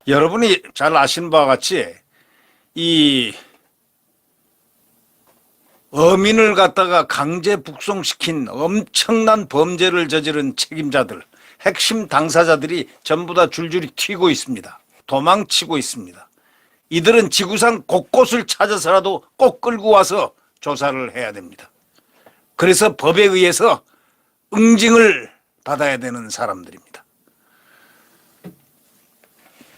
여러분이 잘 아시는 바와 같이 이 어민을 갖다가 강제 북송시킨 엄청난 범죄를 저지른 책임자들, 핵심 당사자들이 전부 다 줄줄이 튀고 있습니다. 도망치고 있습니다. 이들은 지구상 곳곳을 찾아서라도 꼭 끌고 와서 조사를 해야 됩니다. 그래서 법에 의해서 응징을 받아야 되는 사람들입니다.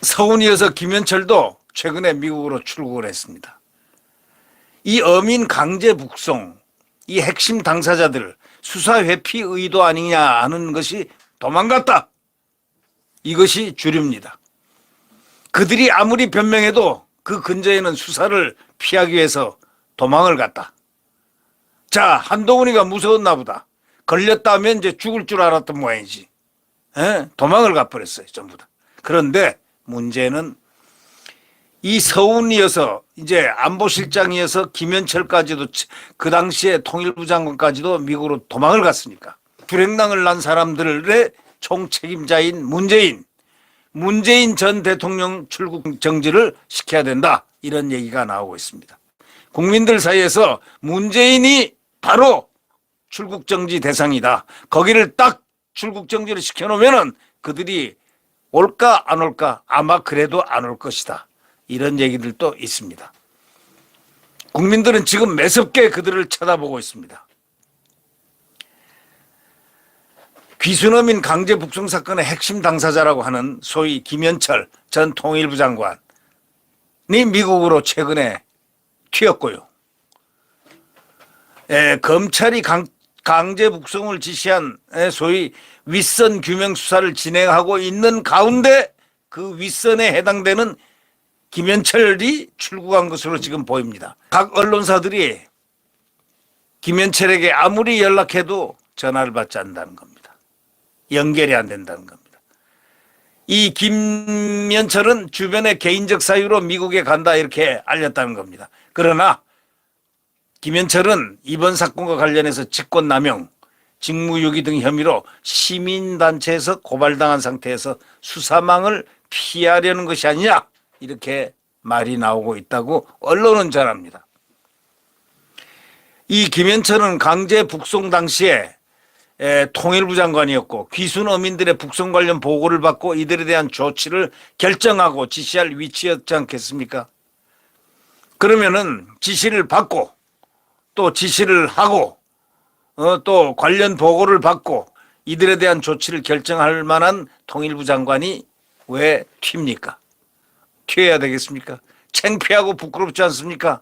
서훈이어서 김현철도 최근에 미국으로 출국을 했습니다. 이 어민 강제 북송, 이 핵심 당사자들 수사 회피 의도 아니냐 하는 것이 도망갔다. 이것이 주류입니다. 그들이 아무리 변명해도 그 근처에는 수사를 피하기 위해서 도망을 갔다. 자, 한동훈이가 무서웠나 보다. 걸렸다 하면 이제 죽을 줄 알았던 모양이지. 도망을 가버렸어요, 전부 다. 그런데 문제는 이 서훈이어서 이제 안보실장이어서 김현철까지도 그 당시에 통일부 장관까지도 미국으로 도망을 갔으니까 불행랑을 난 사람들의 총책임자인 문재인 전 대통령 출국 정지를 시켜야 된다. 이런 얘기가 나오고 있습니다. 국민들 사이에서 문재인이 바로 출국 정지 대상이다. 거기를 딱 출국 정지를 시켜놓으면은 그들이 올까 안 올까? 아마 그래도 안 올 것이다. 이런 얘기들도 있습니다. 국민들은 지금 매섭게 그들을 쳐다보고 있습니다. 귀순어민 강제 북송 사건의 핵심 당사자라고 하는 소위 김현철 전 통일부 장관이 미국으로 최근에 튀었고요. 검찰이 강제 북송을 지시한 소위 윗선 규명 수사를 진행하고 있는 가운데 그 윗선에 해당되는 김현철이 출국한 것으로 지금 보입니다. 각 언론사들이 김현철에게 아무리 연락해도 전화를 받지 않는다는 겁니다. 연결이 안 된다는 겁니다. 이 김현철은 주변의 개인적 사유로 미국에 간다 이렇게 알렸다는 겁니다. 그러나 김현철은 이번 사건과 관련해서 직권남용, 직무유기 등 혐의로 시민단체에서 고발당한 상태에서 수사망을 피하려는 것이 아니냐 이렇게 말이 나오고 있다고 언론은 전합니다. 이 김현철은 강제 북송 당시에 통일부 장관이었고 귀순 어민들의 북송 관련 보고를 받고 이들에 대한 조치를 결정하고 지시할 위치였지 않겠습니까? 그러면은 지시를 받고 또 지시를 하고 또 관련 보고를 받고 이들에 대한 조치를 결정할 만한 통일부 장관이 왜 튑니까? 튀어야 되겠습니까? 창피하고 부끄럽지 않습니까?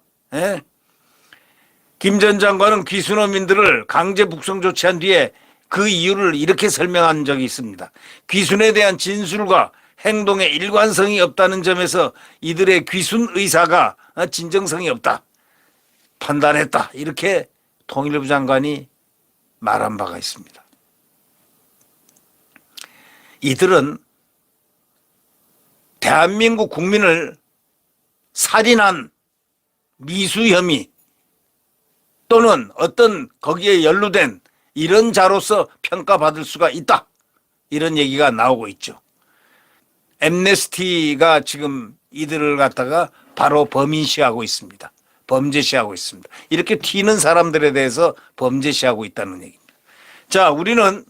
김 전 장관은 귀순어민들을 강제 북송 조치한 뒤에 그 이유를 이렇게 설명한 적이 있습니다. 귀순에 대한 진술과 행동에 일관성이 없다는 점에서 이들의 귀순 의사가 진정성이 없다. 판단했다. 이렇게 통일부 장관이 말한 바가 있습니다. 이들은 대한민국 국민을 살인한 미수 혐의 또는 어떤 거기에 연루된 이런 자로서 평가받을 수가 있다. 이런 얘기가 나오고 있죠. 엠네스티가 지금 이들을 갖다가 바로 범인시하고 있습니다. 범죄시하고 있습니다. 이렇게 튀는 사람들에 대해서 범죄시하고 있다는 얘기입니다. 자, 우리는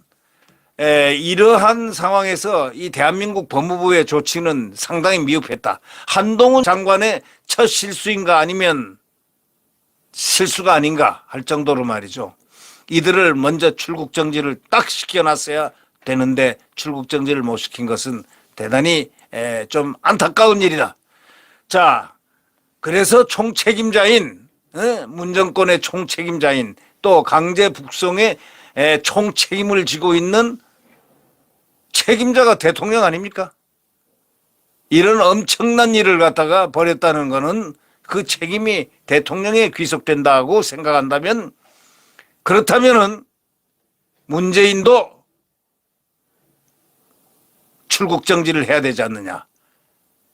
이러한 상황에서 이 대한민국 법무부의 조치는 상당히 미흡했다. 한동훈 장관의 첫 실수인가 아니면 실수가 아닌가 할 정도로 말이죠. 이들을 먼저 출국 정지를 딱 시켜놨어야 되는데 출국 정지를 못 시킨 것은 대단히 좀 안타까운 일이다. 자, 그래서 총책임자인 문정권의 총책임자인 또 강제 북송의 총책임을 지고 있는 책임자가 대통령 아닙니까? 이런 엄청난 일을 갖다가 벌였다는 것은 그 책임이 대통령에 귀속된다고 생각한다면 그렇다면은 문재인도 출국 정지를 해야 되지 않느냐.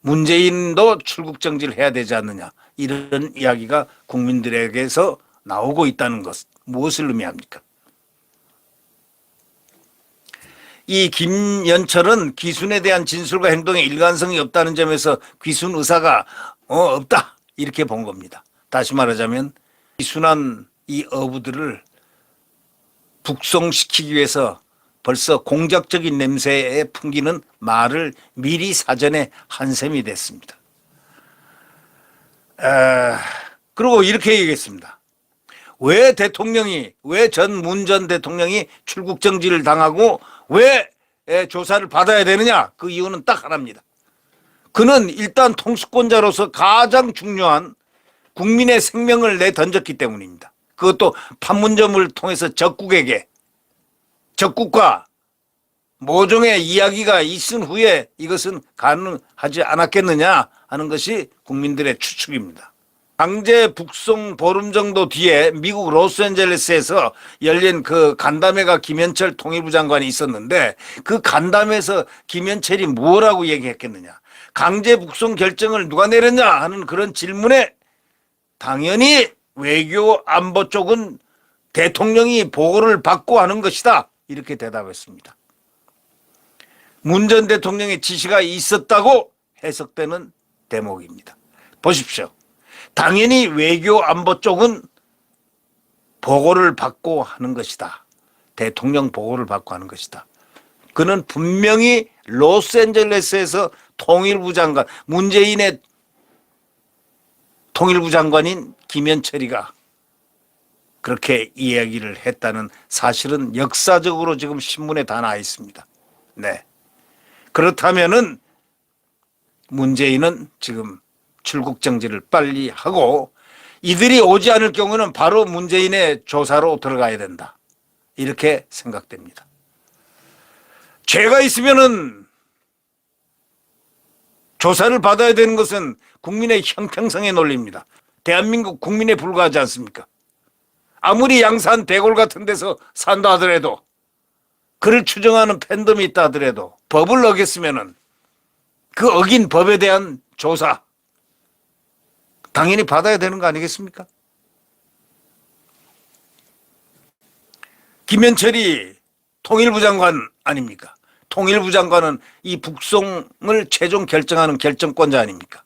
문재인도 출국 정지를 해야 되지 않느냐. 이런 이야기가 국민들에게서 나오고 있다는 것. 무엇을 의미합니까? 이 김연철은 귀순에 대한 진술과 행동에 일관성이 없다는 점에서 귀순 의사가 없다 이렇게 본 겁니다. 다시 말하자면 귀순한 이 어부들을 북송시키기 위해서 벌써 공작적인 냄새에 풍기는 말을 미리 사전에 한 셈이 됐습니다. 그리고 이렇게 얘기했습니다. 왜 전 문 전 대통령이 출국 정지를 당하고 왜 조사를 받아야 되느냐? 그 이유는 딱 하나입니다. 그는 일단 통수권자로서 가장 중요한 국민의 생명을 내던졌기 때문입니다. 그것도 판문점을 통해서 적국과 모종의 이야기가 있은 후에 이것은 가능하지 않았겠느냐 하는 것이 국민들의 추측입니다. 강제 북송 보름 정도 뒤에 미국 로스앤젤레스에서 열린 그 간담회가 김현철 통일부 장관이 있었는데 그 간담회에서 김현철이 뭐라고 얘기했겠느냐. 강제 북송 결정을 누가 내렸냐 하는 그런 질문에 당연히 외교 안보 쪽은 대통령이 보고를 받고 하는 것이다. 이렇게 대답했습니다. 문 전 대통령의 지시가 있었다고 해석되는 대목입니다. 보십시오. 당연히 외교 안보 쪽은 보고를 받고 하는 것이다. 대통령 보고를 받고 하는 것이다. 그는 분명히 로스앤젤레스에서 통일부 장관, 문재인의 통일부 장관인 김현철이가 그렇게 이야기를 했다는 사실은 역사적으로 지금 신문에 다 나와 있습니다. 네. 그렇다면은 문재인은 지금 출국 정지를 빨리 하고 이들이 오지 않을 경우는 바로 문재인의 조사로 들어가야 된다. 이렇게 생각됩니다. 죄가 있으면은 조사를 받아야 되는 것은 국민의 형평성의 논리입니다. 대한민국 국민에 불과하지 않습니까? 아무리 양산 대골 같은 데서 산다 하더라도 그를 추정하는 팬덤이 있다 하더라도 법을 어겼으면은 그 어긴 법에 대한 조사 당연히 받아야 되는 거 아니겠습니까? 김현철이 통일부 장관 아닙니까? 통일부 장관은 이 북송을 최종 결정하는 결정권자 아닙니까?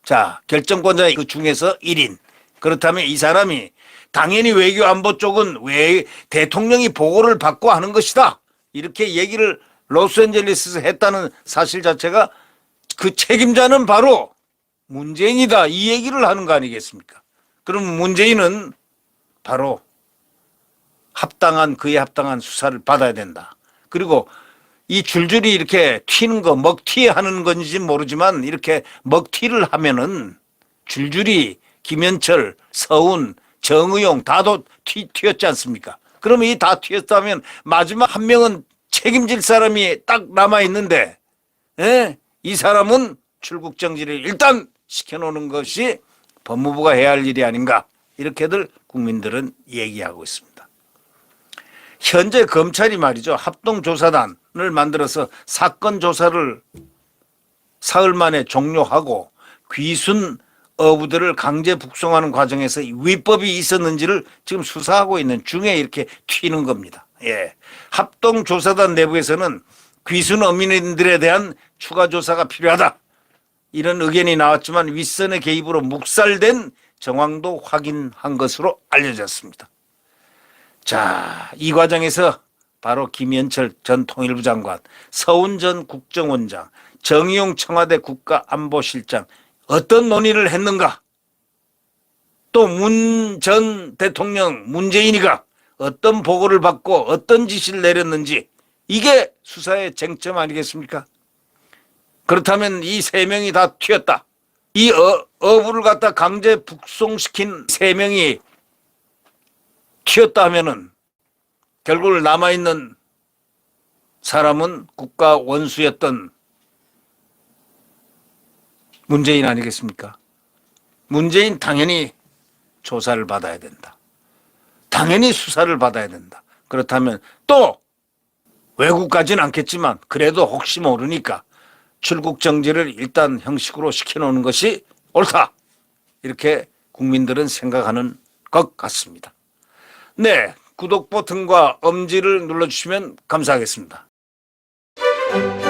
자, 결정권자 그 중에서 1인. 그렇다면 이 사람이 당연히 외교 안보 쪽은 왜 대통령이 보고를 받고 하는 것이다. 이렇게 얘기를 로스앤젤레스에서 했다는 사실 자체가 그 책임자는 바로 문재인이다. 이 얘기를 하는 거 아니겠습니까? 그럼 문재인은 바로 그에 합당한 수사를 받아야 된다. 그리고 이 줄줄이 이렇게 튀는 거 먹튀 하는 건지 모르지만 이렇게 먹튀를 하면은 줄줄이 김현철, 서훈, 정의용 다도 튀었지 않습니까? 그러면 이 다 튀었다면 마지막 한 명은 책임질 사람이 딱 남아있는데 이 사람은 출국 정지를 일단 시켜놓는 것이 법무부가 해야 할 일이 아닌가 이렇게들 국민들은 얘기하고 있습니다. 현재 검찰이 말이죠. 합동조사단을 만들어서 사건 조사를 사흘 만에 종료하고 귀순 어부들을 강제 북송하는 과정에서 위법이 있었는지를 지금 수사하고 있는 중에 이렇게 튀는 겁니다. 예. 합동조사단 내부에서는 귀순 어민들에 대한 추가 조사가 필요하다. 이런 의견이 나왔지만 윗선의 개입으로 묵살된 정황도 확인한 것으로 알려졌습니다. 자, 이 과정에서 바로 김현철 전 통일부 장관, 서훈 전 국정원장, 정의용 청와대 국가안보실장 어떤 논의를 했는가? 또 문 전 대통령 문재인이가 어떤 보고를 받고 어떤 지시를 내렸는지 이게 수사의 쟁점 아니겠습니까? 그렇다면 이 세 명이 다 튀었다. 이 어부를 갖다 강제 북송시킨 세 명이 튀었다 하면은 결국 남아있는 사람은 국가 원수였던 문재인 아니겠습니까? 문재인 당연히 조사를 받아야 된다. 당연히 수사를 받아야 된다. 그렇다면 또 외국까지는 않겠지만 그래도 혹시 모르니까 출국 정지를 일단 형식으로 시켜놓는 것이 옳다. 이렇게 국민들은 생각하는 것 같습니다. 네, 구독 버튼과 엄지를 눌러주시면 감사하겠습니다. 있습니다.